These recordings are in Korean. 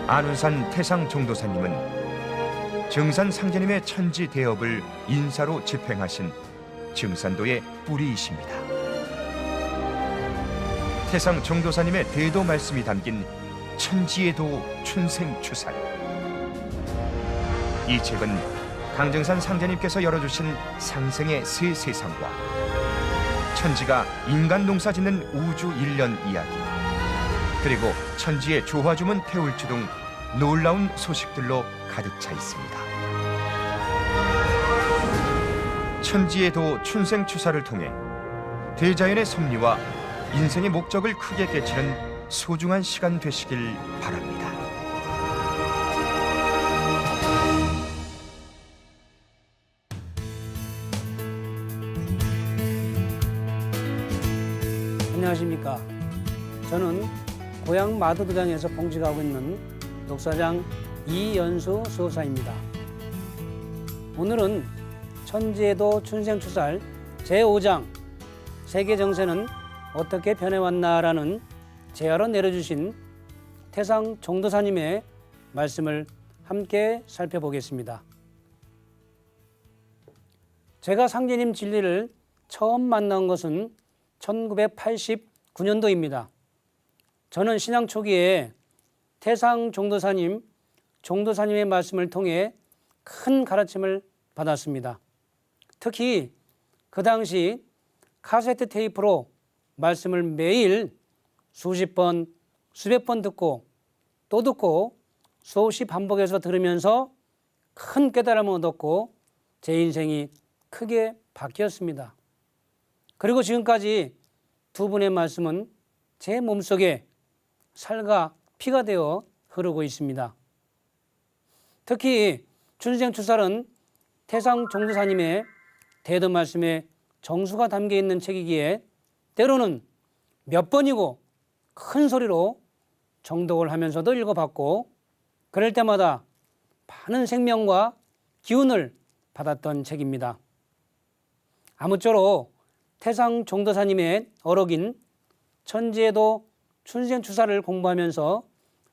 안운산 태상 종도사님은 증산 상제님의 천지 대업을 인사로 집행하신 증산도의 뿌리이십니다. 태상 종도사님의 대도 말씀이 담긴 천지의 도 춘생추살. 이 책은 강증산 상제님께서 열어주신 상생의 새 세상과 천지가 인간 농사 짓는 우주 일련 이야기, 그리고 천지의 조화주문 태울주 등 놀라운 소식들로 가득 차 있습니다. 천지의 도 춘생추사를 통해 대자연의 섭리와 인생의 목적을 크게 깨치는 소중한 시간 되시길 바랍니다. 안녕하십니까. 저는 고향 마도도장에서 봉직하고 있는 독사장 이연수 수호사입니다. 오늘은 천지에도 춘생추살 제5장 세계 정세는 어떻게 변해왔나라는 제하로 내려주신 태상 종도사님의 말씀을 함께 살펴보겠습니다. 제가 상제님 진리를 처음 만난 것은 1989년도입니다. 저는 신앙 초기에 태상 종도사님의 말씀을 통해 큰 가르침을 받았습니다. 특히 그 당시 카세트 테이프로 말씀을 매일 수십 번, 수백 번 듣고 또 듣고 수없이 반복해서 들으면서 큰 깨달음을 얻었고 제 인생이 크게 바뀌었습니다. 그리고 지금까지 두 분의 말씀은 제 몸속에 살과 피가 되어 흐르고 있습니다. 특히 춘생추살은 태상 종도사님의 대도 말씀에 정수가 담겨 있는 책이기에 때로는 몇 번이고 큰 소리로 정독을 하면서도 읽어봤고 그럴 때마다 많은 생명과 기운을 받았던 책입니다. 아무쪼록 태상 종도사님의 어록인 천지에도 춘생추사를 공부하면서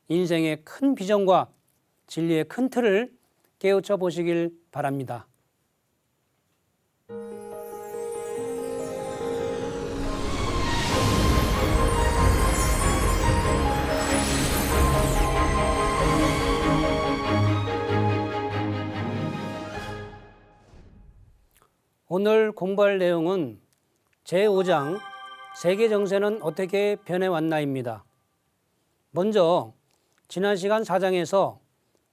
인생의 큰 비전과 진리의 큰 틀을 깨우쳐 보시길 바랍니다. 오늘 공부할 내용은 제5장 세계 정세는 어떻게 변해왔나입니다. 먼저 지난 시간 4장에서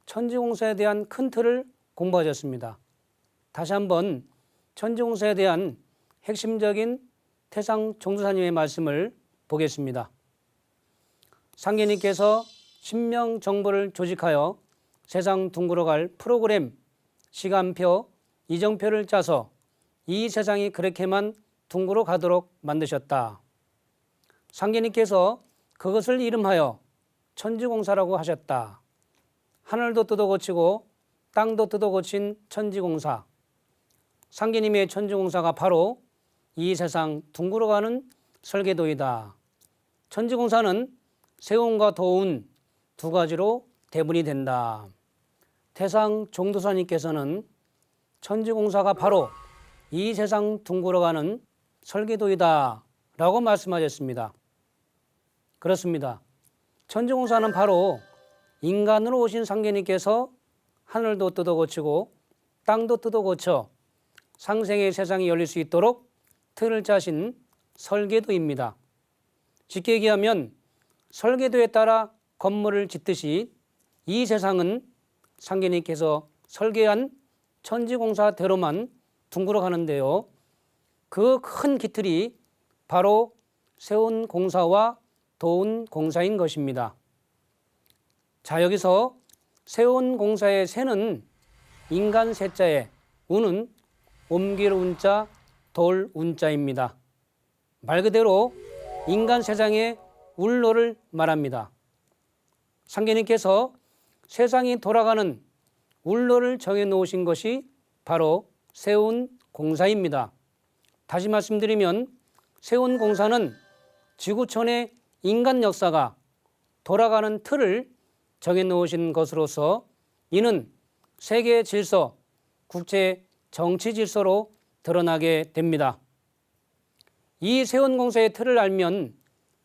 천지공사에 대한 큰 틀을 공부하셨습니다. 다시 한번 천지공사에 대한 핵심적인 태상 종도사님의 말씀을 보겠습니다. 상계님께서 신명 정보를 조직하여 세상 둥그러 갈 프로그램, 시간표, 이정표를 짜서 이 세상이 그렇게만 둥그러 가도록 만드셨다. 상계님께서 그것을 이름하여 천지공사라고 하셨다. 하늘도 뜯어 고치고 땅도 뜯어 고친 천지공사. 상계님의 천지공사가 바로 이 세상 둥그러 가는 설계도이다. 천지공사는 세운과 도운 두 가지로 대분이 된다. 태상 종도사님께서는 천지공사가 바로 이 세상 둥그러 가는 설계도이다 라고 말씀하셨습니다. 그렇습니다. 천지공사는 바로 인간으로 오신 상계님께서 하늘도 뜯어 고치고 땅도 뜯어 고쳐 상생의 세상이 열릴 수 있도록 틀을 짜신 설계도입니다. 쉽게 얘기하면 설계도에 따라 건물을 짓듯이 이 세상은 상계님께서 설계한 천지공사대로만 둥그러 가는데요. 그 큰 기틀이 바로 세운 공사와 도운 공사인 것입니다. 자, 여기서 세운 공사의 세는 인간 세자에 운은 옮길 운자, 돌 운자입니다. 말 그대로 인간 세상의 울로를 말합니다. 상계님께서 세상이 돌아가는 울로를 정해놓으신 것이 바로 세운 공사입니다. 다시 말씀드리면 세운 공사는 지구촌의 인간 역사가 돌아가는 틀을 정해놓으신 것으로서 이는 세계 질서, 국제 정치 질서로 드러나게 됩니다. 이 세운공사의 틀을 알면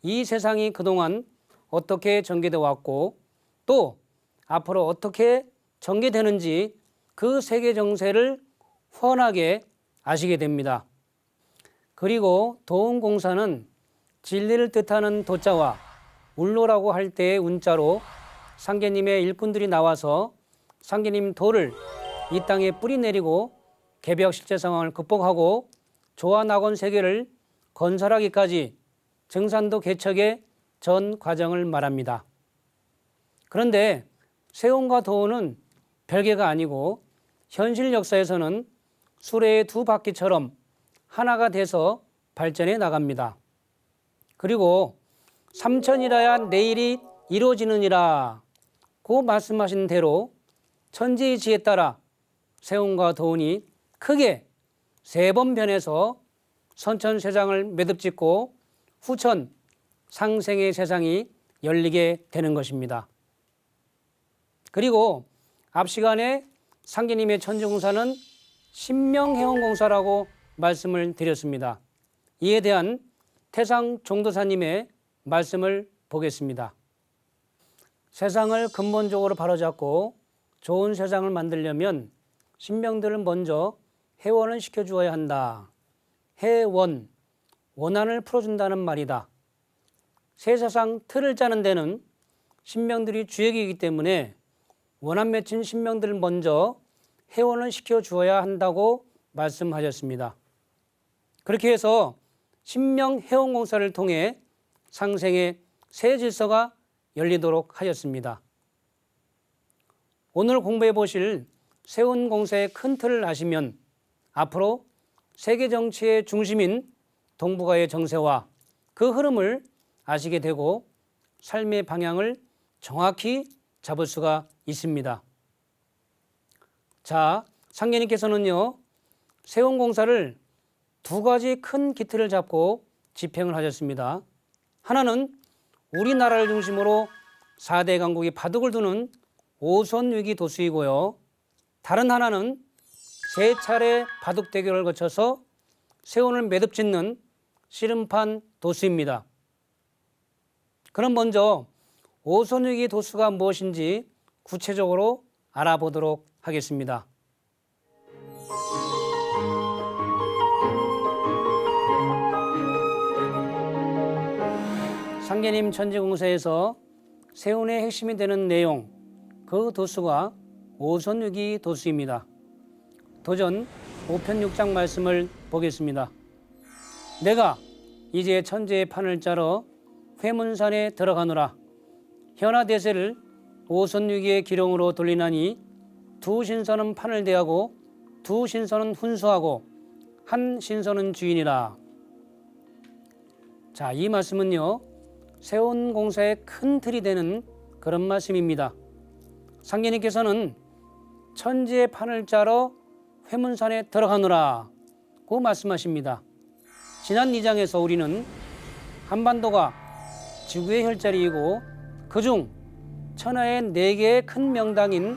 이 세상이 그동안 어떻게 전개되어 왔고 또 앞으로 어떻게 전개되는지 그 세계 정세를 훤하게 아시게 됩니다. 그리고 도운공사는 진리를 뜻하는 도자와 울로라고 할 때의 운자로 상계님의 일꾼들이 나와서 상계님 도를 이 땅에 뿌리 내리고 개벽 실제 상황을 극복하고 조화낙원 세계를 건설하기까지 증산도 개척의 전 과정을 말합니다. 그런데 세운과 도운은 별개가 아니고 현실 역사에서는 수레의 두 바퀴처럼 하나가 돼서 발전해 나갑니다. 그리고 삼천이라야 내일이 이루어지느니라 고 말씀하신 대로 천지의 지에 따라 세운과 도운이 크게 세 번 변해서 선천세상을 매듭짓고 후천 상생의 세상이 열리게 되는 것입니다. 그리고 앞 시간에 상계님의 천지공사는 신명해원공사라고 말씀을 드렸습니다. 이에 대한 태상 종도사님의 말씀을 보겠습니다. 세상을 근본적으로 바로잡고 좋은 세상을 만들려면 신명들을 먼저 해원을 시켜주어야 한다. 해원, 원한을 풀어준다는 말이다. 새 세상 틀을 짜는 데는 신명들이 주역이기 때문에 원한 맺힌 신명들을 먼저 해원을 시켜주어야 한다고 말씀하셨습니다. 그렇게 해서 신명해원공사를 통해 상생의 새 질서가 열리도록 하셨습니다. 오늘 공부해 보실 세운공사의 큰 틀을 아시면 앞으로 세계 정치의 중심인 동북아의 정세와 그 흐름을 아시게 되고 삶의 방향을 정확히 잡을 수가 있습니다. 자, 상계님께서는요, 세운공사를 두 가지 큰 기틀을 잡고 집행을 하셨습니다. 하나는 우리나라를 중심으로 4대 강국이 바둑을 두는 오선위기 도수이고요. 다른 하나는 세 차례 바둑 대결을 거쳐서 세운을 매듭짓는 씨름판 도수입니다. 그럼 먼저 오선위기 도수가 무엇인지 구체적으로 알아보도록 하겠습니다. 상계님 천지공사에서 세운의 핵심이 되는 내용, 그 도수가 오선위기 도수입니다. 도전 5편 6장 말씀을 보겠습니다. 내가 이제 천재의 판을 짜러 회문산에 들어가노라. 현하대세를 오선위기의 기룡으로 돌리나니 두 신선은 판을 대하고 두 신선은 훈수하고 한 신선은 주인이라. 자, 이 말씀은요, 세운공사의 큰 틀이 되는 그런 말씀입니다. 상계님께서는 천지의 판을 짜러 회문산에 들어가노라 고 말씀하십니다. 지난 2장에서 우리는 한반도가 지구의 혈자리이고 그중 천하의 4개의 큰 명당인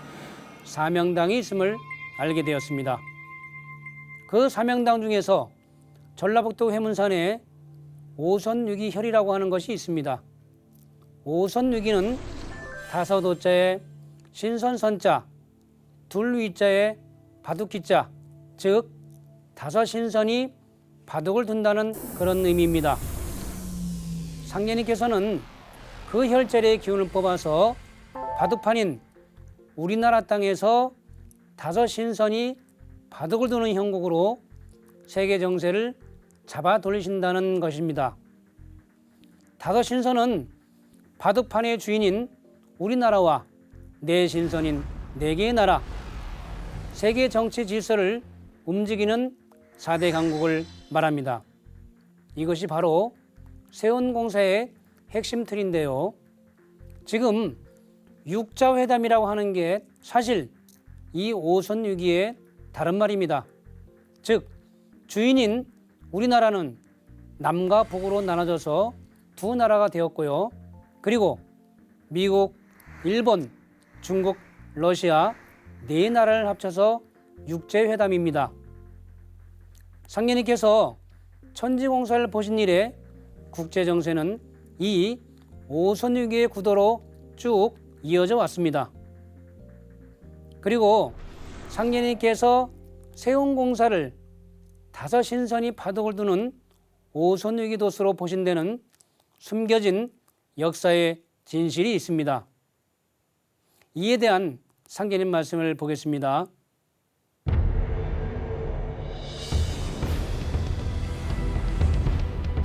사명당이 있음을 알게 되었습니다. 그 사명당 중에서 전라북도 회문산에 오선위기혈이라고 하는 것이 있습니다. 오선위기는 다섯오자에 신선선자, 둘위자에 바둑기자, 즉 다섯 신선이 바둑을 둔다는 그런 의미입니다. 상계님께서는 그 혈자리의 기운을 뽑아서 바둑판인 우리나라 땅에서 다섯 신선이 바둑을 두는 형국으로 세계 정세를 잡아 돌리신다는 것입니다. 다섯 신선은 바둑판의 주인인 우리나라와 네 신선인 4개의 나라, 세계 정치 질서를 움직이는 4대 강국을 말합니다. 이것이 바로 세운공사의 핵심 틀인데요. 지금 육자회담이라고 하는 게 사실 이 오선위기의 다른 말입니다. 즉 주인인 우리나라는 남과 북으로 나눠져서 두 나라가 되었고요. 그리고 미국, 일본, 중국, 러시아 네 나라를 합쳐서 육제회담입니다. 상계님께서 천지공사를 보신 이래 국제정세는 이 오선위기의 구도로 쭉 이어져 왔습니다. 그리고 상계님께서 세운 공사를 다섯 신선이 바둑을 두는 오선위기 도수로 보신 데는 숨겨진 역사의 진실이 있습니다. 이에 대한 상계님 말씀을 보겠습니다.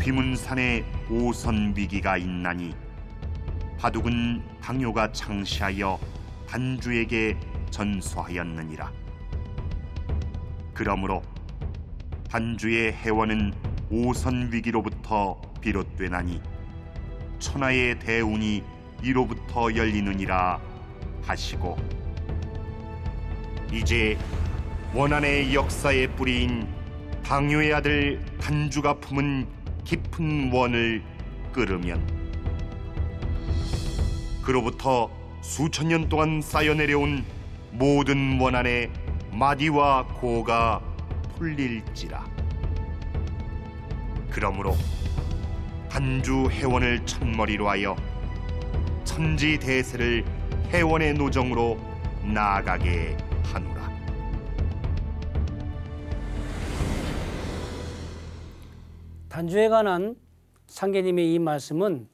휘문산에 오선 위기가 있나니 바둑은 당요가 창시하여 단주에게 전수하였느니라. 그러므로 단주의 해원은 오선 위기로부터 비롯되나니 천하의 대운이 이로부터 열리느니라 하시고, 이제 원한의 역사의 뿌리인 당요의 아들 단주가 품은 깊은 원을 끓으면 그로부터 수천 년 동안 쌓여 내려온 모든 원한의 마디와 고가 풀릴지라. 그러므로 단주 해원을 첫머리로 하여 천지 대세를 해원의 노정으로 나아가게 하노라. 단주에 관한 상계님의 이 말씀은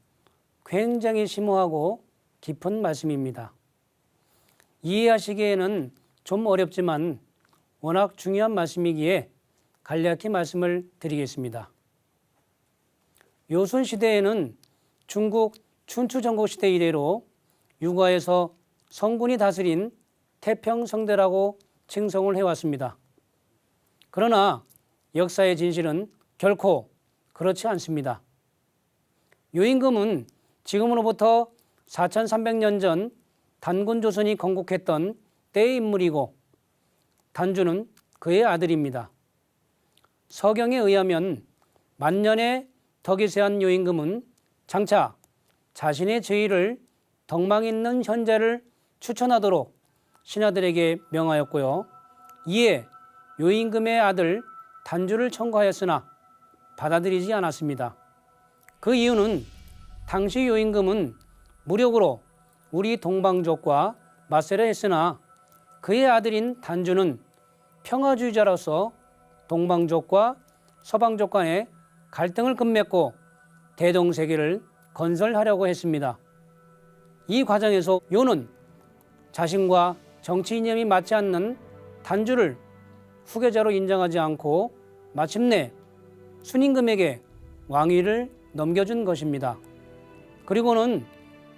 굉장히 심오하고 깊은 말씀입니다. 이해하시기에는 좀 어렵지만 워낙 중요한 말씀이기에 간략히 말씀을 드리겠습니다. 요순 시대에는 중국 춘추 전국 시대 이래로 육아에서 성군이 다스린 태평성대라고 칭송을 해왔습니다. 그러나 역사의 진실은 결코 그렇지 않습니다. 요임금은 지금으로부터 4300년 전 단군 조선이 건국했던 때의 인물이고 단주는 그의 아들입니다. 서경에 의하면 만년의 덕이 세한 요임금은 장차 자신의 제위를 덕망 있는 현자를 추천하도록 신하들에게 명하였고요. 이에 요임금의 아들 단주를 청구하였으나 받아들이지 않았습니다. 그 이유는 당시 요임금은 무력으로 우리 동방족과 맞서려 했으나 그의 아들인 단주는 평화주의자로서 동방족과 서방족 간의 갈등을 끝맺고 대동세계를 건설하려고 했습니다. 이 과정에서 요는 자신과 정치 이념이 맞지 않는 단주를 후계자로 인정하지 않고 마침내 순임금에게 왕위를 넘겨준 것입니다. 그리고는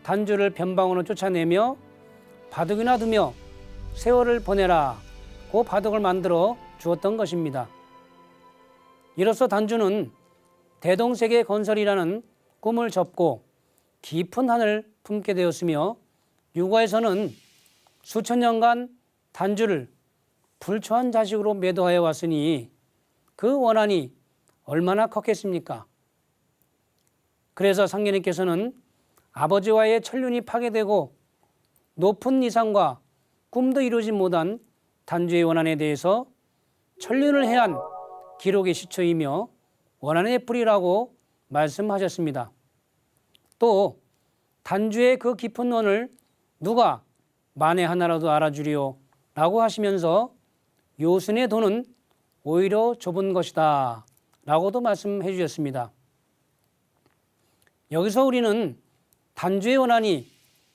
단주를 변방으로 쫓아내며 바둑이나 두며 세월을 보내라고 바둑을 만들어 주었던 것입니다. 이로써 단주는 대동세계 건설이라는 꿈을 접고 깊은 한을 품게 되었으며 육아에서는 수천 년간 단주를 불초한 자식으로 매도하여 왔으니 그 원한이 얼마나 컸겠습니까? 그래서 상계님께서는 아버지와의 천륜이 파괴되고 높은 이상과 꿈도 이루지 못한 단주의 원한에 대해서 천륜을 해한 기록의 시초이며 원한의 뿌리라고 말씀하셨습니다. 또 단주의 그 깊은 원을 누가 만에 하나라도 알아주리요 라고 하시면서 요순의 도는 오히려 좁은 것이다 라고도 말씀해 주셨습니다. 여기서 우리는 단주의 원한이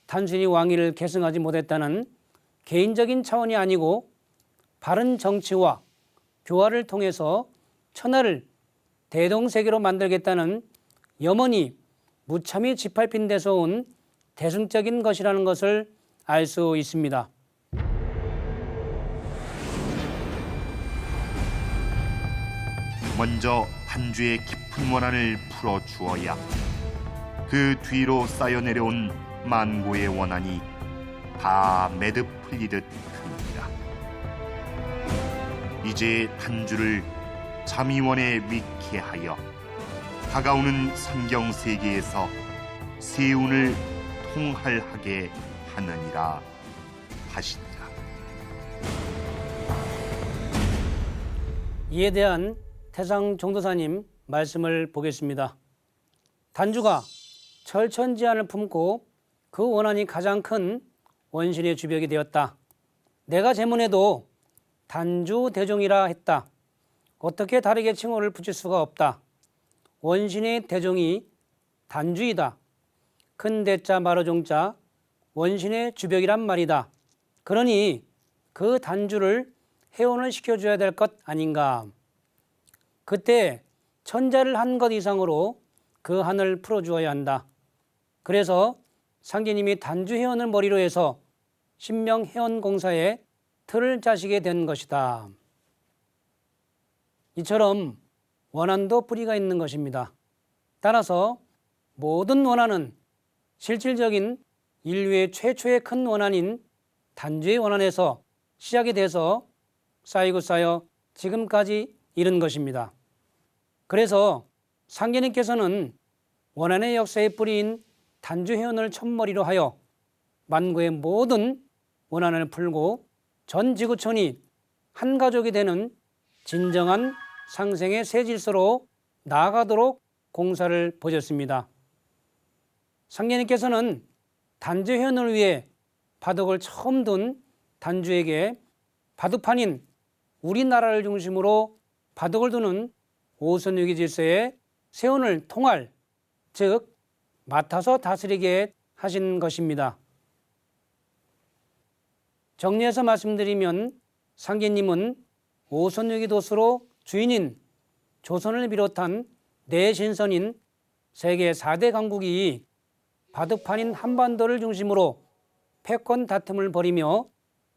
단순히 왕위를 계승하지 못했다는 개인적인 차원이 아니고 바른 정치와 교화를 통해서 천하를 대동세계로 만들겠다는 염원이 무참히 짓밟힌 데서 온 대승적인 것이라는 것을 알 수 있습니다. 먼저 단주의 깊은 원한을 풀어주어야 그 뒤로 쌓여 내려온 만고의 원한이 다 매듭 풀리듯 큽니다. 이제 단주를 잠이원에 위키하여 다가오는 성경 세계에서 세운을 통할하게 하느니라 하시니라. 이에 대한 태상 종도사님 말씀을 보겠습니다. 단주가 철천지안을 품고 그 원한이 가장 큰 원신의 주벽이 되었다. 내가 제문에도 단주 대종이라 했다. 어떻게 다르게 칭호를 붙일 수가 없다. 원신의 대종이 단주이다. 큰 대자 마르종자 원신의 주벽이란 말이다. 그러니 그 단주를 해원을 시켜줘야 될 것 아닌가. 그때 천자를 한 것 이상으로 그 한을 풀어주어야 한다. 그래서 상제님이 단주 해원을 머리로 해서 신명 해원 공사에 틀을 짜시게 된 것이다. 이처럼 원한도 뿌리가 있는 것입니다. 따라서 모든 원한은 실질적인 인류의 최초의 큰 원한인 단주의 원한에서 시작이 돼서 쌓이고 쌓여 지금까지 이른 것입니다. 그래서 상제님께서는 원한의 역사의 뿌리인 단주 해원을 첫머리로 하여 만고의 모든 원한을 풀고 전 지구촌이 한 가족이 되는 진정한 상생의 새 질서로 나아가도록 공사를 보셨습니다. 상제님께서는 단주 해원을 위해 바둑을 처음 둔 단주에게 바둑판인 우리나라를 중심으로 바둑을 두는 오선유기 질서의 세원을 통할, 즉 맡아서 다스리게 하신 것입니다. 정리해서 말씀드리면 상제님은 오선유기 도수로 주인인 조선을 비롯한 내신선인 세계 4대 강국이 바둑판인 한반도를 중심으로 패권 다툼을 벌이며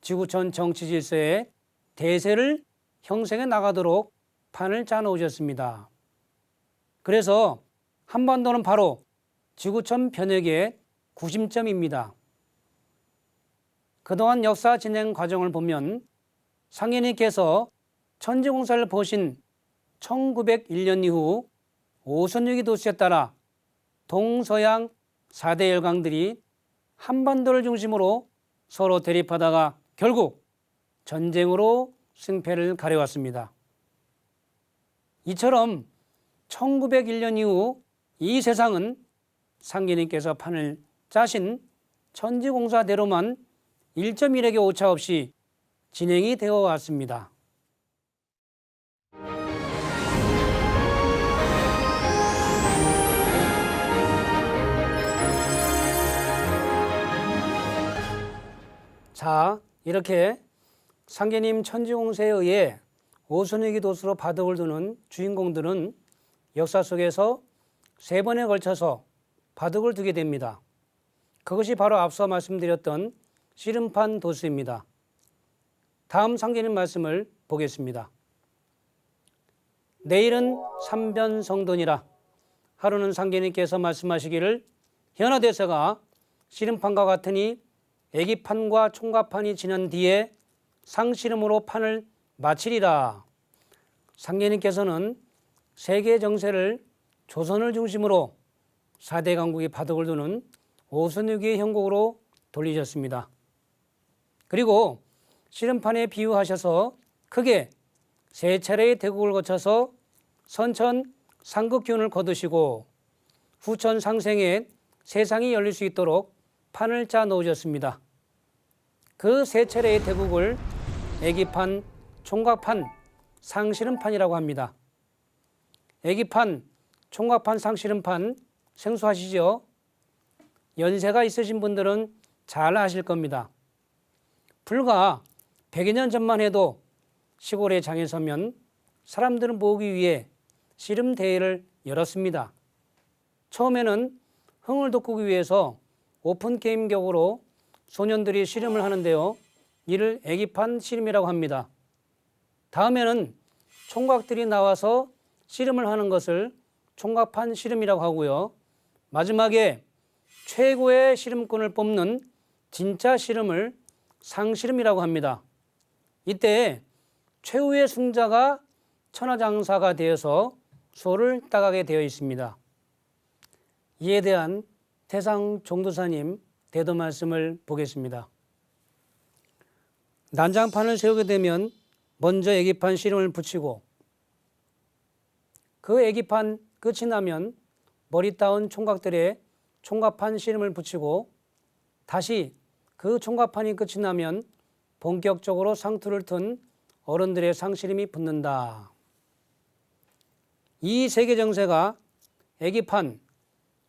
지구촌 정치 질서의 대세를 형성해 나가도록 판을 짜놓으셨습니다. 그래서 한반도는 바로 지구촌 변혁의 구심점입니다. 그동안 역사 진행 과정을 보면 상제님께서 천지공사를 보신 1901년 이후 오선유기 도수에 따라 동서양 4대 열강들이 한반도를 중심으로 서로 대립하다가 결국 전쟁으로 승패를 가려왔습니다. 이처럼 1901년 이후 이 세상은 상제님께서 판을 짜신 천지공사대로만 1.1액의 오차 없이 진행이 되어 왔습니다. 자, 이렇게 상제님 천지공사에 의해 오선유기 도수로 바둑을 두는 주인공들은 역사 속에서 3번에 걸쳐서 바둑을 두게 됩니다. 그것이 바로 앞서 말씀드렸던 씨름판 도수입니다. 다음 상제님 말씀을 보겠습니다. 내일은 삼변성돈이라. 하루는 상제님께서 말씀하시기를 현하대사가 씨름판과 같으니 애기판과 총각판이 지난 뒤에 상씨름으로 판을 마치리라. 상제님께서는 세계 정세를 조선을 중심으로 4대 강국이 바둑을 두는 오선유기의 형국으로 돌리셨습니다. 그리고 씨름판에 비유하셔서 크게 3차례의 대국을 거쳐서 선천 상극기운을 거두시고 후천 상생에 세상이 열릴 수 있도록 판을 짜 놓으셨습니다. 그 3차례의 대국을 애기판, 총각판, 상씨름판이라고 합니다. 애기판, 총각판, 상씨름판 생소하시죠? 연세가 있으신 분들은 잘 아실 겁니다. 불과 100여 년 전만 해도 시골의 장에 서면 사람들을 모으기 위해 씨름 대회를 열었습니다. 처음에는 흥을 돋구기 위해서 오픈 게임 격으로 소년들이 씨름을 하는데요. 이를 애기판 씨름이라고 합니다. 다음에는 총각들이 나와서 씨름을 하는 것을 총각판 씨름이라고 하고요. 마지막에 최고의 씨름꾼을 뽑는 진짜 씨름을 상씨름이라고 합니다. 이때 최후의 승자가 천하장사가 되어서 소를 따가게 되어 있습니다. 이에 대한 태상 종도사님 대도 말씀을 보겠습니다. 난장판을 세우게 되면 먼저 애기판 씨름을 붙이고 그 애기판 끝이 나면 머리 따온 총각들의 총각판 씨름을 붙이고 다시 그 총각판이 끝이 나면 본격적으로 상투를 튼 어른들의 상씨름이 붙는다. 이 세계 정세가 애기판,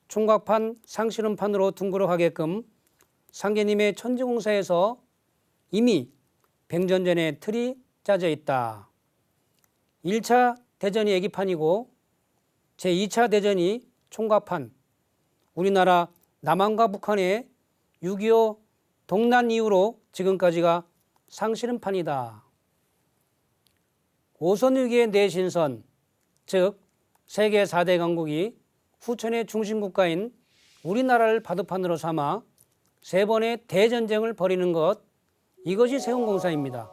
총각판, 상씨름판으로 둥그러 가게끔 상계님의 천지공사에서 이미 100년 전에 틀이 짜져 있다. 1차 대전이 애기판이고 제2차 대전이 총각판, 우리나라 남한과 북한의 6.25 동란 이후로 지금까지가 상씨름판이다. 오선위기의 내신선, 즉 세계 4대 강국이 후천의 중심국가인 우리나라를 바둑판으로 삼아 세 번의 대전쟁을 벌이는 것, 이것이 세운공사입니다.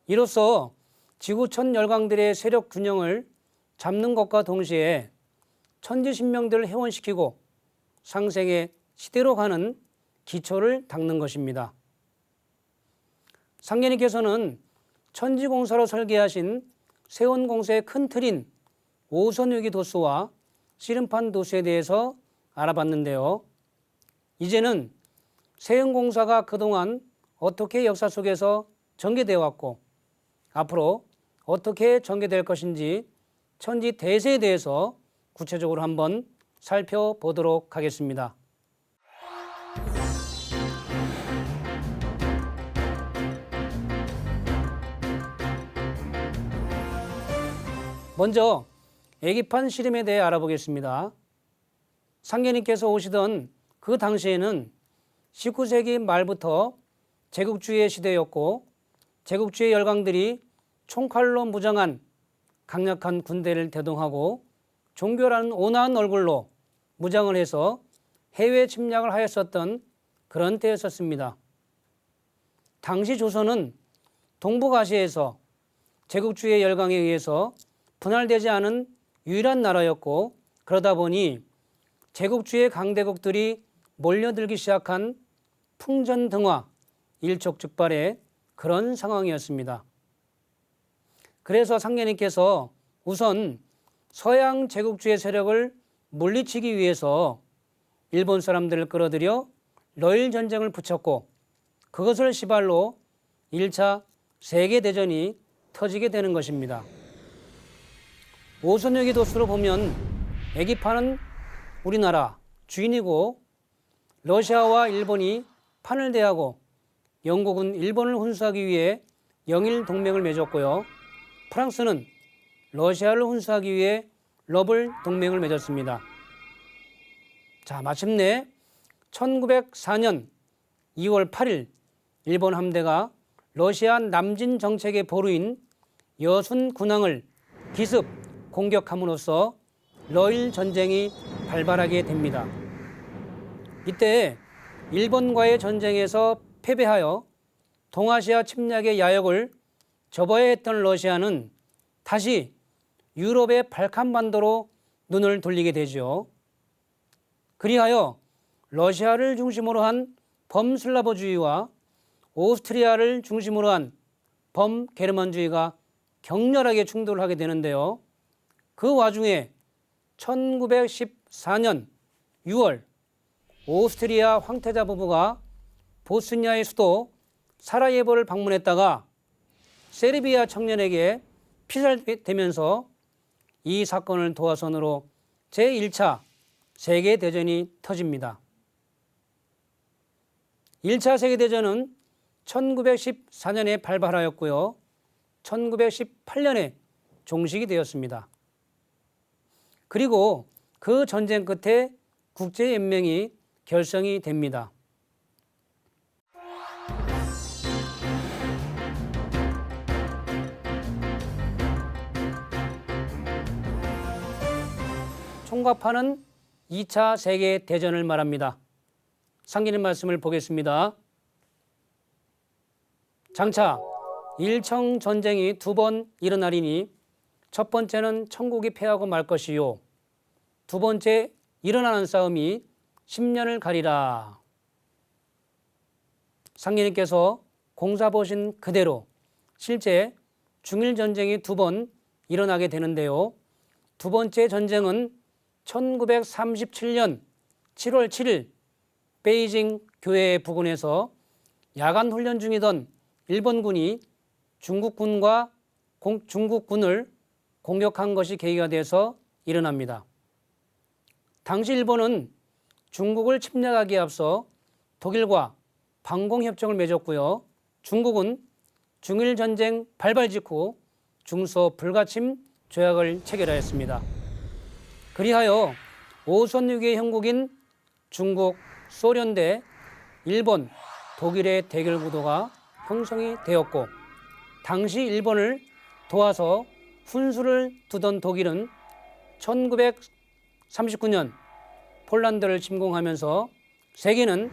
이로써 지구촌 열강들의 세력 균형을 잡는 것과 동시에 천지신명들을 회원시키고 상생의 시대로 가는 기초를 닦는 것입니다. 상계님께서는 천지공사로 설계하신 세운공사의 큰 틀인 오선위기 도수와 씨름판 도수에 대해서 알아봤는데요. 이제는 세운공사가 그동안 어떻게 역사 속에서 전개되어 왔고 앞으로 어떻게 전개될 것인지 천지 대세에 대해서 구체적으로 한번 살펴보도록 하겠습니다. 먼저 애기판 씨름에 대해 알아보겠습니다. 상계님께서 오시던 그 당시에는 19세기 말부터 제국주의의 시대였고 제국주의 열강들이 총칼로 무장한 강력한 군대를 대동하고 종교라는 온화한 얼굴로 무장을 해서 해외 침략을 하였었던 그런 때였었습니다. 당시 조선은 동북아시아에서 제국주의 열강에 의해서 분할되지 않은 유일한 나라였고 그러다 보니 제국주의 강대국들이 몰려들기 시작한 풍전등화 일촉즉발의 그런 상황이었습니다. 그래서 상계님께서 우선 서양 제국주의 세력을 물리치기 위해서 일본 사람들을 끌어들여 러일 전쟁을 붙였고 그것을 시발로 1차 세계대전이 터지게 되는 것입니다. 오선위기 도수로 보면 애기판은 우리나라 주인이고 러시아와 일본이 판을 대하고 영국은 일본을 훈수하기 위해 영일 동맹을 맺었고요. 프랑스는 러시아를 훈수하기 위해 러블 동맹을 맺었습니다. 자, 마침내 1904년 2월 8일 일본 함대가 러시아 남진 정책의 보루인 여순 군항을 기습 공격함으로써 러일 전쟁이 발발하게 됩니다. 이때 일본과의 전쟁에서 패배하여 동아시아 침략의 야역을 접어야 했던 러시아는 다시 유럽의 발칸반도로 눈을 돌리게 되죠. 그리하여 러시아를 중심으로 한 범슬라브주의와 오스트리아를 중심으로 한 범게르만주의가 격렬하게 충돌을 하게 되는데요. 그 와중에 1914년 6월 오스트리아 황태자 부부가 보스니아의 수도 사라예보를 방문했다가 세르비아 청년에게 피살되면서 이 사건을 도화선으로 제1차 세계대전이 터집니다. 1차 세계대전은 1914년에 발발하였고요. 1918년에 종식이 되었습니다. 그리고 그 전쟁 끝에 국제연맹이 결성이 됩니다. 총각판은 2차 세계대전을 말합니다. 상기님 말씀을 보겠습니다. 장차 일청 전쟁이 2번 일어나리니 첫 번째는 천국이 패하고 말 것이요 두 번째 일어나는 싸움이 10년을 가리라. 상계님께서 공사 보신 그대로 실제 중일 전쟁이 2번 일어나게 되는데요. 두 번째 전쟁은 1937년 7월 7일 베이징 교회 부근에서 야간 훈련 중이던 일본군이 중국군을 공격한 것이 계기가 돼서 일어납니다. 당시 일본은 중국을 침략하기에 앞서 독일과 방공협정을 맺었고요. 중국은 중일전쟁 발발 직후 중소 불가침 조약을 체결하였습니다. 그리하여 5선6의 형국인 중국, 소련 대 일본, 독일의 대결 구도가 형성이 되었고, 당시 일본을 도와서 훈수를 두던 독일은 1939년 폴란드를 침공하면서 세계는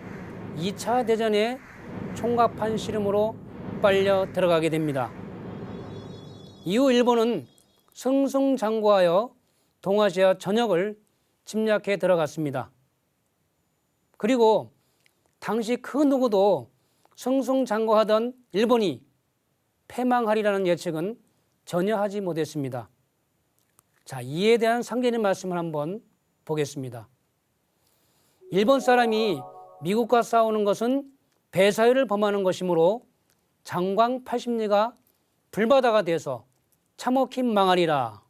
2차 대전의 총갑판 씨름으로 빨려 들어가게 됩니다. 이후 일본은 승승장구하여 동아시아 전역을 침략해 들어갔습니다. 그리고 당시 그 누구도 승승장구하던 일본이 패망하리라는 예측은 전혀 하지 못했습니다. 자, 이에 대한 상계의 말씀을 한번 보겠습니다. 일본 사람이 미국과 싸우는 것은 배사율을 범하는 것이므로 장광 80리가 불바다가 돼서 참혹히 망하리라.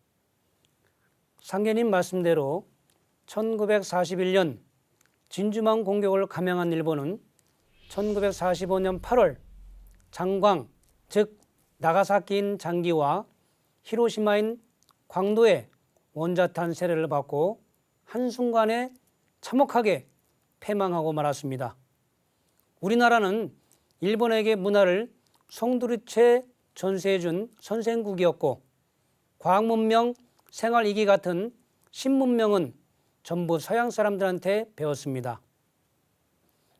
상계님 말씀대로 1941년 진주만 공격을 감행한 일본은 1945년 8월 장광, 즉 나가사키인 장기와 히로시마인 광도에 원자탄 세례를 받고 한순간에 참혹하게 패망하고 말았습니다. 우리나라는 일본에게 문화를 송두리째 전수해준 선생국이었고, 과학문명, 생활이기 같은 신문명은 전부 서양 사람들한테 배웠습니다.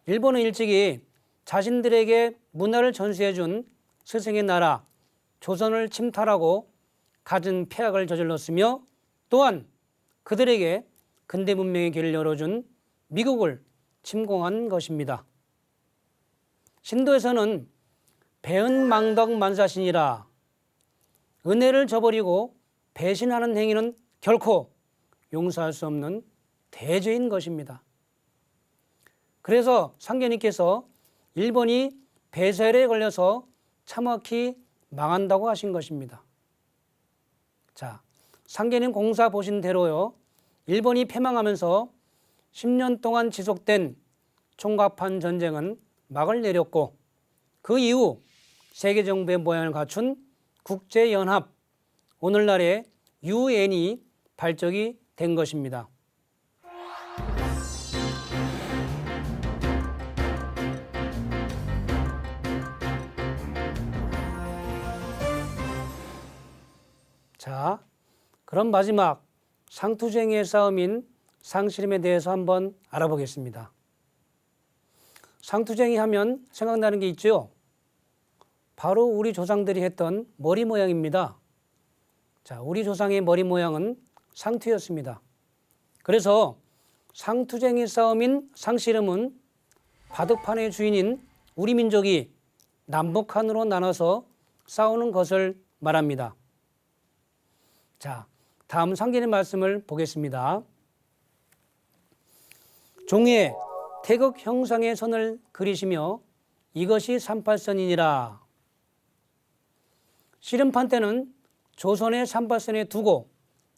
일본은 일찍이 자신들에게 문화를 전수해준 스승의 나라 조선을 침탈하고 갖은 폐악을 저질렀으며, 또한 그들에게 근대 문명의 길을 열어준 미국을 침공한 것입니다. 신도에서는 배은망덕 만사신이라, 은혜를 저버리고 배신하는 행위는 결코 용서할 수 없는 대죄인 것입니다. 그래서 상계님께서 일본이 배설에 걸려서 참혹히 망한다고 하신 것입니다. 자, 상계님 공사 보신 대로요, 일본이 패망하면서 10년 동안 지속된 총갑판 전쟁은 막을 내렸고, 그 이후 세계정부의 모양을 갖춘 국제연합, 오늘날의 UN이 발족이 된 것입니다. 자, 그럼 마지막 상투쟁이의 싸움인 상씨름에 대해서 한번 알아보겠습니다. 상투쟁이 하면 생각나는 게 있죠. 바로 우리 조상들이 했던 머리 모양입니다. 자, 우리 조상의 머리 모양은 상투였습니다. 그래서 상투쟁이 싸움인 상씨름은 바둑판의 주인인 우리 민족이 남북한으로 나눠서 싸우는 것을 말합니다. 자, 다음 상계의 말씀을 보겠습니다. 종이에 태극 형상의 선을 그리시며 이것이 38선이니라. 씨름판 때는 조선의 38선에 두고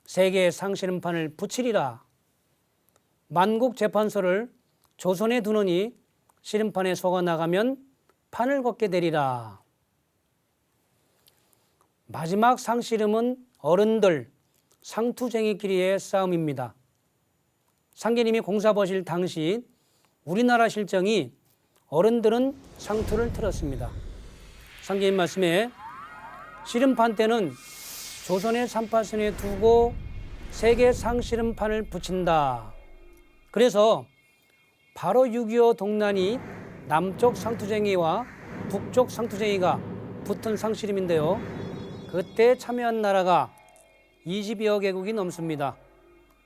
세계의 상씨름판을 붙이리라. 만국재판소를 조선에 두느니 씨름판에 속아 나가면 판을 걷게 되리라. 마지막 상씨름은 어른들, 상투쟁이끼리의 싸움입니다. 상계님이 공사 보실 당시 우리나라 실정이 어른들은 상투를 틀었습니다. 상계님 말씀에 씨름판 때는 조선의 38선에 두고 세계 상씨름판을 붙인다. 그래서 바로 6.25 동란이 남쪽 상투쟁이와 북쪽 상투쟁이가 붙은 상씨름인데요. 그때 참여한 나라가 20여 개국이 넘습니다.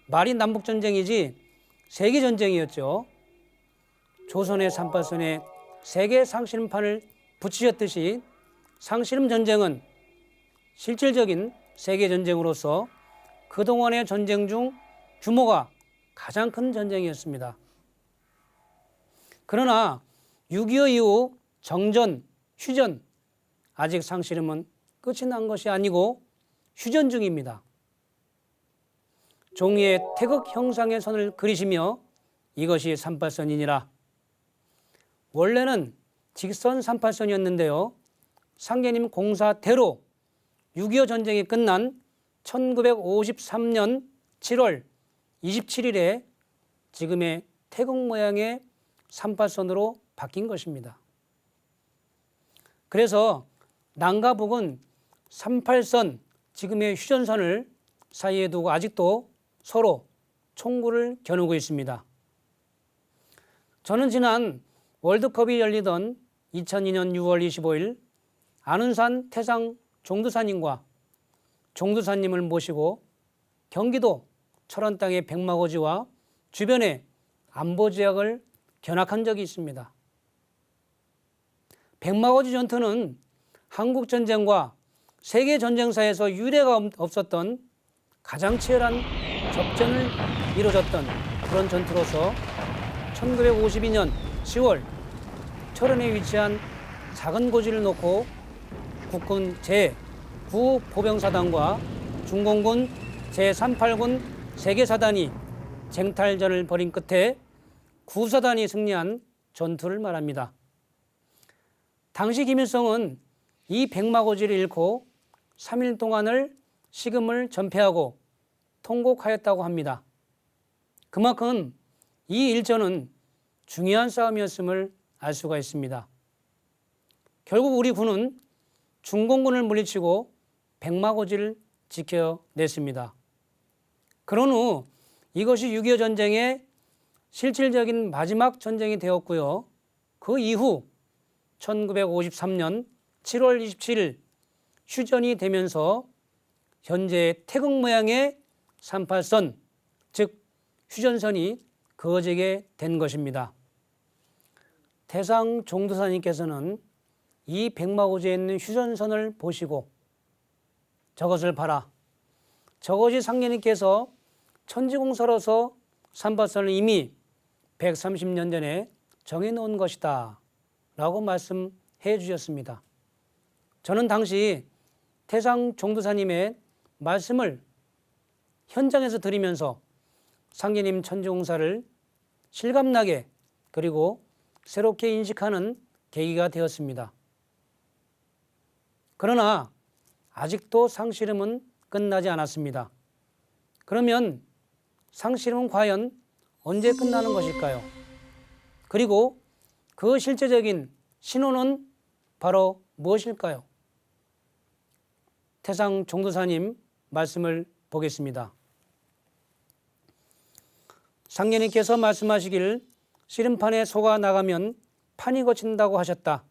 말이 남북전쟁이지 세계전쟁이었죠. 조선의 38선에 세계 상씨름판을 붙이셨듯이 상씨름 전쟁은 실질적인 세계 전쟁으로서 그동안의 전쟁 중 규모가 가장 큰 전쟁이었습니다. 그러나 6.25 이후 정전, 휴전, 아직 상씨름은 끝이 난 것이 아니고 휴전 중입니다. 종이에 태극 형상의 선을 그리시며 이것이 38선이니라. 원래는 직선 38선이었는데요. 상계님 공사대로 6.25 전쟁이 끝난 1953년 7월 27일에 지금의 태극 모양의 38선으로 바뀐 것입니다. 그래서 남과 북은 38선, 지금의 휴전선을 사이에 두고 아직도 서로 총구를 겨누고 있습니다. 저는 지난 월드컵이 열리던 2002년 6월 25일 안운산 태상 종두사님과 종두사님을 모시고 경기도 철원 땅의 백마고지와 주변의 안보지역을 견학한 적이 있습니다. 백마고지 전투는 한국전쟁과 세계전쟁사에서 유례가 없었던 가장 치열한 접전을 이루어졌던 그런 전투로서 1952년 10월 철원에 위치한 작은 고지를 놓고 국군 제9보병사단과 중공군 제38군 세계사단이 쟁탈전을 벌인 끝에 구사단이 승리한 전투를 말합니다. 당시 김일성은 이 백마고지를 잃고 3일 동안을 식음을 전폐하고 통곡하였다고 합니다. 그만큼 이 일전은 중요한 싸움이었음을 알 수가 있습니다. 결국 우리 군은 중공군을 물리치고 백마고지를 지켜냈습니다. 그런 후 이것이 6.25 전쟁의 실질적인 마지막 전쟁이 되었고요. 그 이후 1953년 7월 27일 휴전이 되면서 현재 태극 모양의 38선, 즉 휴전선이 그어지게 된 것입니다. 태상 종두사님께서는 이 백마고지에 있는 휴전선을 보시고 저것을 봐라. 저것이 상계님께서 천지공사로서 38선을 이미 130년 전에 정해놓은 것이다 라고 말씀해 주셨습니다. 저는 당시 태상 종두사님의 말씀을 현장에서 들으면서 상계님 천지공사를 실감나게 그리고 새롭게 인식하는 계기가 되었습니다. 그러나 아직도 상씨름은 끝나지 않았습니다. 그러면 상씨름은 과연 언제 끝나는 것일까요? 그리고 그 실제적인 신호는 바로 무엇일까요? 태상 종두사님 말씀을 보겠습니다. 상계님께서 말씀하시길 씨름판에 소가 나가면 판이 거친다고 하셨다.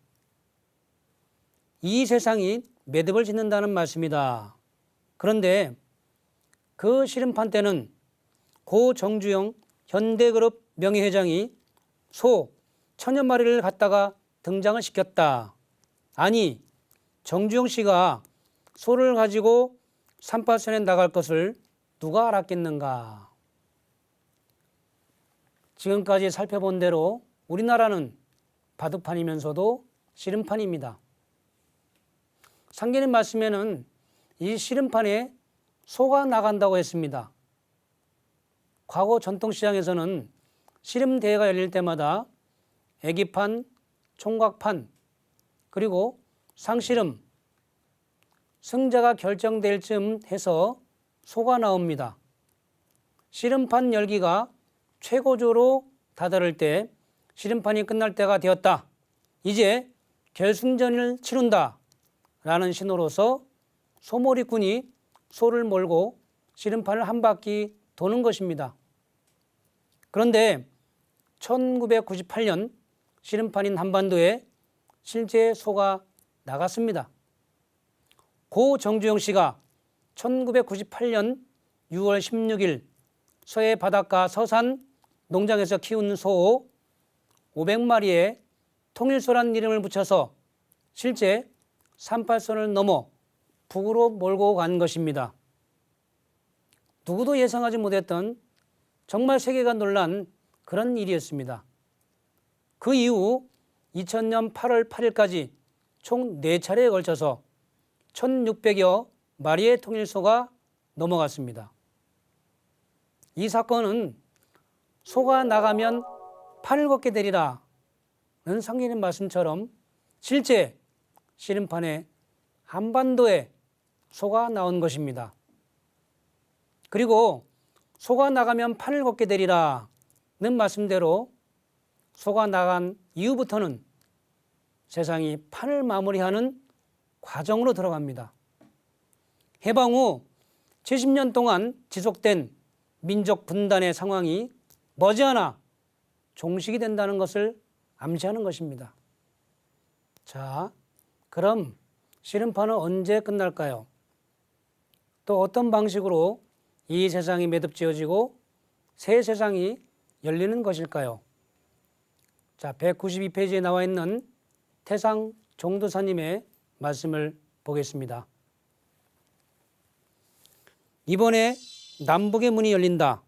이 세상이 매듭을 짓는다는 말씀이다. 그런데 그 씨름판 때는 고 정주영 현대그룹 명예회장이 소 1000여 마리를 갖다가 등장을 시켰다. 아니, 정주영 씨가 소를 가지고 38선에 나갈 것을 누가 알았겠는가? 지금까지 살펴본 대로 우리나라는 바둑판이면서도 씨름판입니다. 상계님 말씀에는 이 씨름판에 소가 나간다고 했습니다. 과거 전통시장에서는 씨름대회가 열릴 때마다 애기판, 총각판, 그리고 상씨름, 승자가 결정될 쯤 해서 소가 나옵니다. 씨름판 열기가 최고조로 다다를 때 씨름판이 끝날 때가 되었다. 이제 결승전을 치른다. 라는 신호로서 소몰이꾼이 소를 몰고 씨름판을 한 바퀴 도는 것입니다. 그런데 1998년 씨름판인 한반도에 실제 소가 나갔습니다. 고 정주영 씨가 1998년 6월 16일 서해 바닷가 서산 농장에서 키운 소 500마리에 통일소란 이름을 붙여서 실제 38선을 넘어 북으로 몰고 간 것입니다. 누구도 예상하지 못했던 정말 세계가 놀란 그런 일이었습니다. 그 이후 2000년 8월 8일까지 총 4차례에 걸쳐서 1600여 마리의 통일소가 넘어갔습니다. 이 사건은 소가 나가면 판을 걷게 되리라는 상기님 말씀처럼 실제 씨름판에 한반도에 소가 나온 것입니다. 그리고 소가 나가면 판을 걷게 되리라는 말씀대로 소가 나간 이후부터는 세상이 판을 마무리하는 과정으로 들어갑니다. 해방 후 70년 동안 지속된 민족 분단의 상황이 머지않아 종식이 된다는 것을 암시하는 것입니다. 자, 그럼 씨름판은 언제 끝날까요? 또 어떤 방식으로 이 세상이 매듭지어지고 새 세상이 열리는 것일까요? 자, 192페이지에 나와 있는 태상 종도사님의 말씀을 보겠습니다. 이번에 남북의 문이 열린다.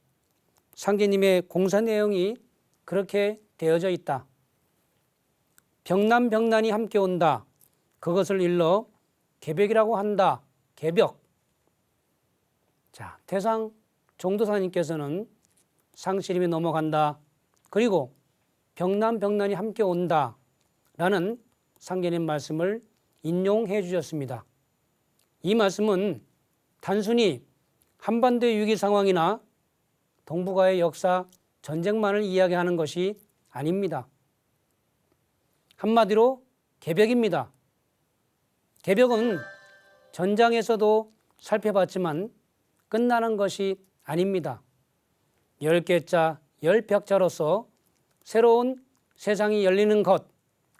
상제님의 공사 내용이 그렇게 되어져 있다. 병난이 함께 온다. 그것을 일러 개벽이라고 한다. 개벽. 자, 태상 종도사님께서는 상씨름이 넘어간다. 그리고 병난이 함께 온다. 라는 상제님 말씀을 인용해 주셨습니다. 이 말씀은 단순히 한반도의 위기 상황이나 동북아의 역사, 전쟁만을 이야기하는 것이 아닙니다. 한마디로 개벽입니다. 개벽은 전장에서도 살펴봤지만 끝나는 것이 아닙니다. 10개자, 10벽자로서 새로운 세상이 열리는 것,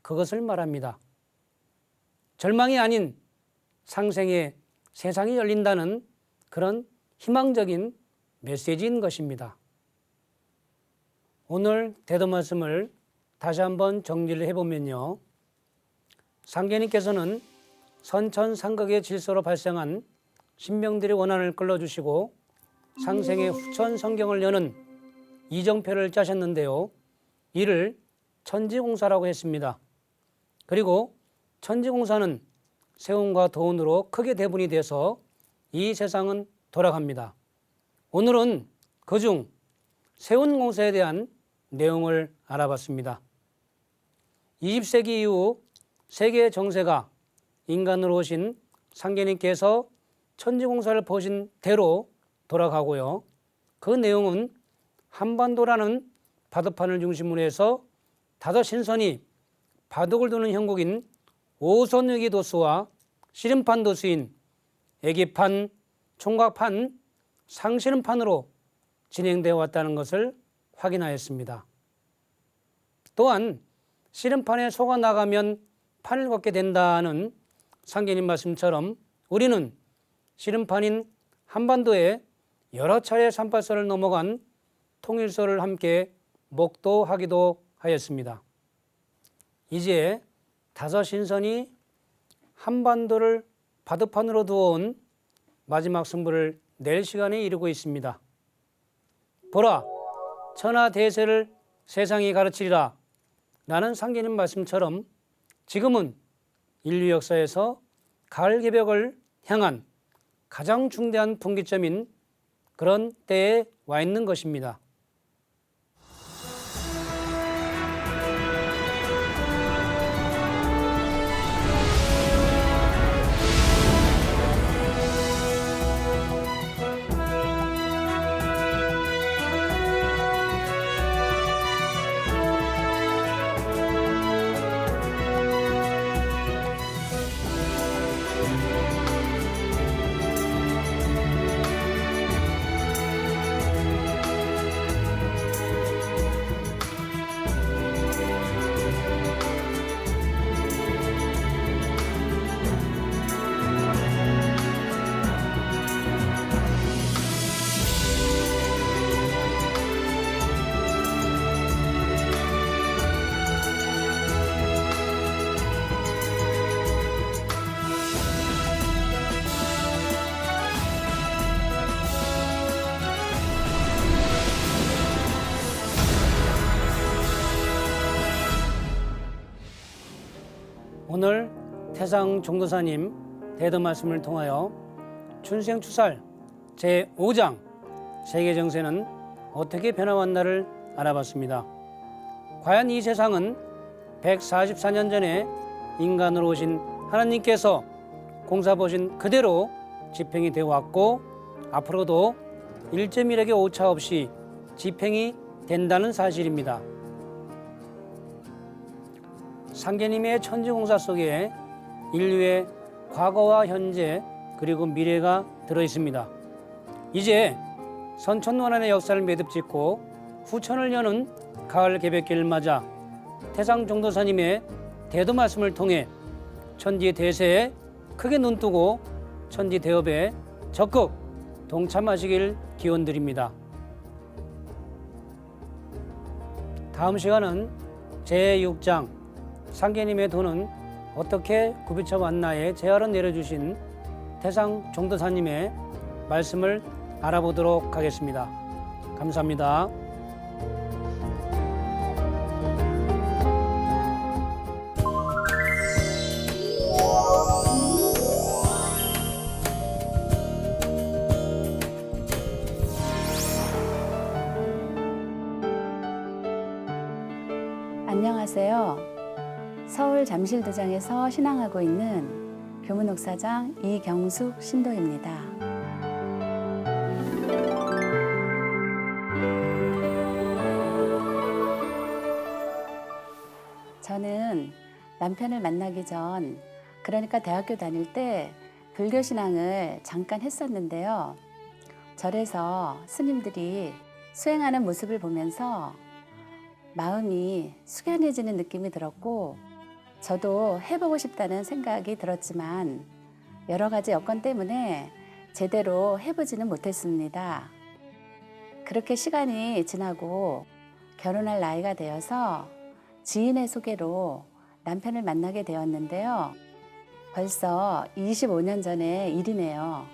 그것을 말합니다. 절망이 아닌 상생의 세상이 열린다는 그런 희망적인 메시지인 것입니다. 오늘 대도 말씀을 다시 한번 정리를 해보면요. 상계님께서는 선천상극의 질서로 발생한 신명들의 원한을 끌어주시고 상생의 후천 성경을 여는 이정표를 짜셨는데요. 이를 천지공사라고 했습니다. 그리고 천지공사는 세운과 도운으로 크게 대분이 돼서 이 세상은 돌아갑니다. 오늘은 그중 세운공사에 대한 내용을 알아봤습니다. 20세기 이후 세계 정세가 인간으로 오신 상계님께서 천지공사를 보신 대로 돌아가고요. 그 내용은 한반도라는 바둑판을 중심으로 해서 5신선이 바둑을 두는 형국인 오선위기 도수와 씨름판 도수인 애기판, 총각판, 상씨름판으로 진행되어 왔다는 것을 확인하였습니다. 또한 씨름판에 소가 나가면 판을 걷게 된다는 상계님 말씀처럼 우리는 씨름판인 한반도에 여러 차례 38선을 넘어간 통일소를 함께 목도하기도 하였습니다. 이제 5신선이 한반도를 바둑판으로 두어온 마지막 승부를 낼 시간에 이르고 있습니다. 보라, 천하대세를 세상이 가르치리라 라는 상계님 말씀처럼 지금은 인류 역사에서 가을 개벽을 향한 가장 중대한 분기점인 그런 때에 와 있는 것입니다. 오늘 태상 종도사님 대도 말씀을 통하여 춘생추살 제5장 세계 정세는 어떻게 변화왔나를 알아봤습니다. 과연 이 세상은 144년 전에 인간으로 오신 하나님께서 공사 보신 그대로 집행이 되어 왔고 앞으로도 1.1획의 오차 없이 집행이 된다는 사실입니다. 상계님의 천지공사 속에 인류의 과거와 현재 그리고 미래가 들어있습니다. 이제 선천노란의 역사를 매듭짓고 후천을 여는 가을 개벽기를 맞아 태상 종도사님의 대도 말씀을 통해 천지 대세에 크게 눈뜨고 천지 대업에 적극 동참하시길 기원드립니다. 다음 시간은 제6장 상계님의 도는 어떻게 굽이쳐 왔나에 제하로 내려주신 태상 종도사님의 말씀을 알아보도록 하겠습니다. 감사합니다. 안녕하세요. 서울 잠실도장에서 신앙하고 있는 교문옥사장 이경숙 신도입니다. 저는 남편을 만나기 전, 그러니까 대학교 다닐 때 불교 신앙을 잠깐 했었는데요. 절에서 스님들이 수행하는 모습을 보면서 마음이 숙연해지는 느낌이 들었고 저도 해보고 싶다는 생각이 들었지만 여러 가지 여건 때문에 제대로 해보지는 못했습니다. 그렇게 시간이 지나고 결혼할 나이가 되어서 지인의 소개로 남편을 만나게 되었는데요. 벌써 25년 전의 일이네요.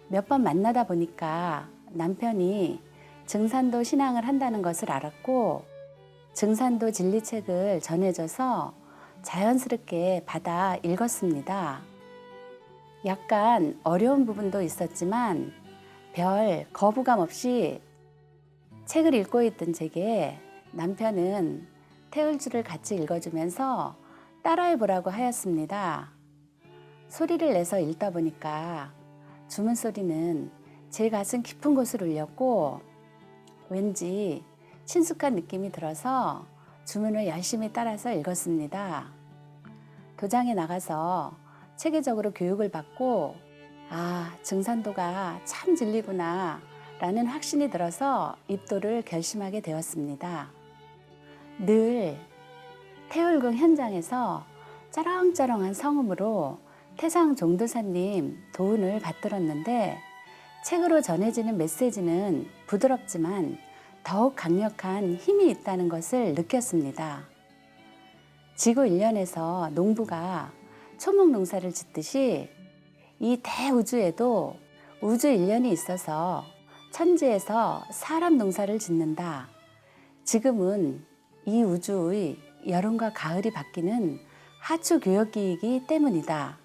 몇 번 만나다 보니까 남편이 증산도 신앙을 한다는 것을 알았고 증산도 진리책을 전해줘서 자연스럽게 받아 읽었습니다. 약간 어려운 부분도 있었지만 별 거부감 없이 책을 읽고 있던 제게 남편은 태울주를 같이 읽어주면서 따라해보라고 하였습니다. 소리를 내서 읽다 보니까 주문 소리는 제 가슴 깊은 곳을 울렸고 왠지 친숙한 느낌이 들어서 주문을 열심히 따라서 읽었습니다. 도장에 나가서 체계적으로 교육을 받고 증산도가 참 진리구나 라는 확신이 들어서 입도를 결심하게 되었습니다. 늘 태울궁 현장에서 쩌렁쩌렁한 성음으로 태상 종도사님 도운을 받들었는데 책으로 전해지는 메시지는 부드럽지만 더욱 강력한 힘이 있다는 것을 느꼈습니다. 지구 일련에서 농부가 초목 농사를 짓듯이 이 대우주에도 우주 일련이 있어서 천지에서 사람 농사를 짓는다. 지금은 이 우주의 여름과 가을이 바뀌는 하추 교역기이기 때문이다.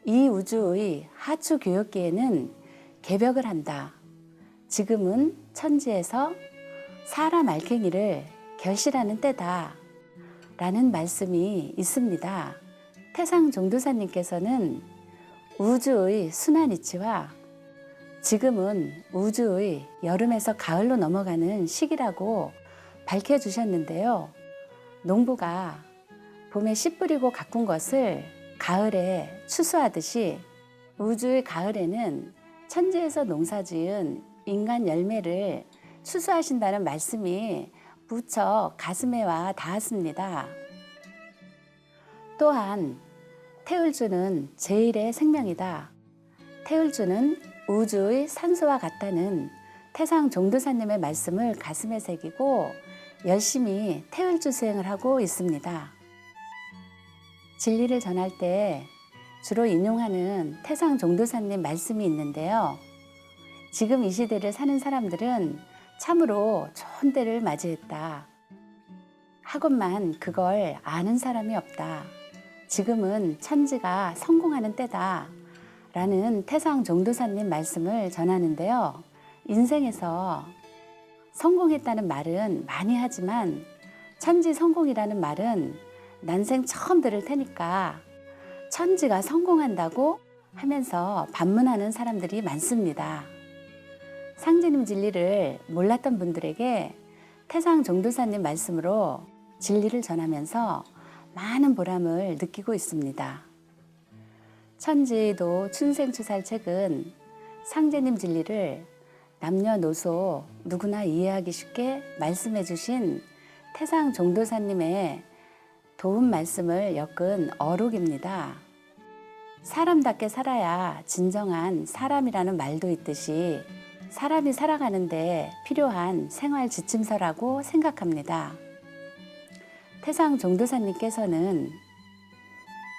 이 우주의 하추 교역기에는 개벽을 한다. 지금은 천지에서 사람 알갱이를 결실하는 때다 라는 말씀이 있습니다. 태상 종도사님께서는 우주의 순환 이치와 지금은 우주의 여름에서 가을로 넘어가는 시기라고 밝혀주셨는데요. 농부가 봄에 씨 뿌리고 가꾼 것을 가을에 추수하듯이 우주의 가을에는 천지에서 농사지은 인간 열매를 추수하신다는 말씀이 무척 가슴에 와 닿았습니다. 또한 태울주는 제1의 생명이다. 태울주는 우주의 산소와 같다는 태상 종도사님의 말씀을 가슴에 새기고 열심히 태울주 수행을 하고 있습니다. 진리를 전할 때 주로 인용하는 태상 종도사님 말씀이 있는데요. 지금 이 시대를 사는 사람들은 참으로 좋은 때를 맞이했다. 하건만 그걸 아는 사람이 없다. 지금은 천지가 성공하는 때다 라는 태상 종도사님 말씀을 전하는데요. 인생에서 성공했다는 말은 많이 하지만 천지 성공이라는 말은 난생 처음 들을 테니까 천지가 성공한다고 하면서 반문하는 사람들이 많습니다. 상제님 진리를 몰랐던 분들에게 태상 종도사님 말씀으로 진리를 전하면서 많은 보람을 느끼고 있습니다. 천지도 춘생추살 책은 상제님 진리를 남녀노소 누구나 이해하기 쉽게 말씀해 주신 태상 종도사님의 도움 말씀을 엮은 어록입니다. 사람답게 살아야 진정한 사람이라는 말도 있듯이 사람이 살아가는데 필요한 생활 지침서라고 생각합니다. 태상 종도사님께서는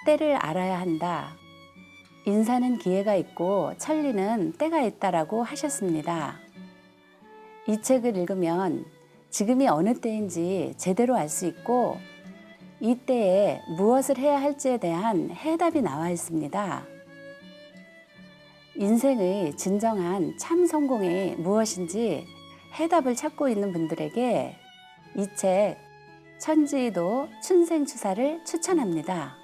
때를 알아야 한다. 인사는 기회가 있고 천리는 때가 있다라고 하셨습니다. 이 책을 읽으면 지금이 어느 때인지 제대로 알 수 있고 이 때에 무엇을 해야 할지에 대한 해답이 나와 있습니다. 인생의 진정한 참 성공이 무엇인지 해답을 찾고 있는 분들에게 이 책 천지도 춘생추사를 추천합니다.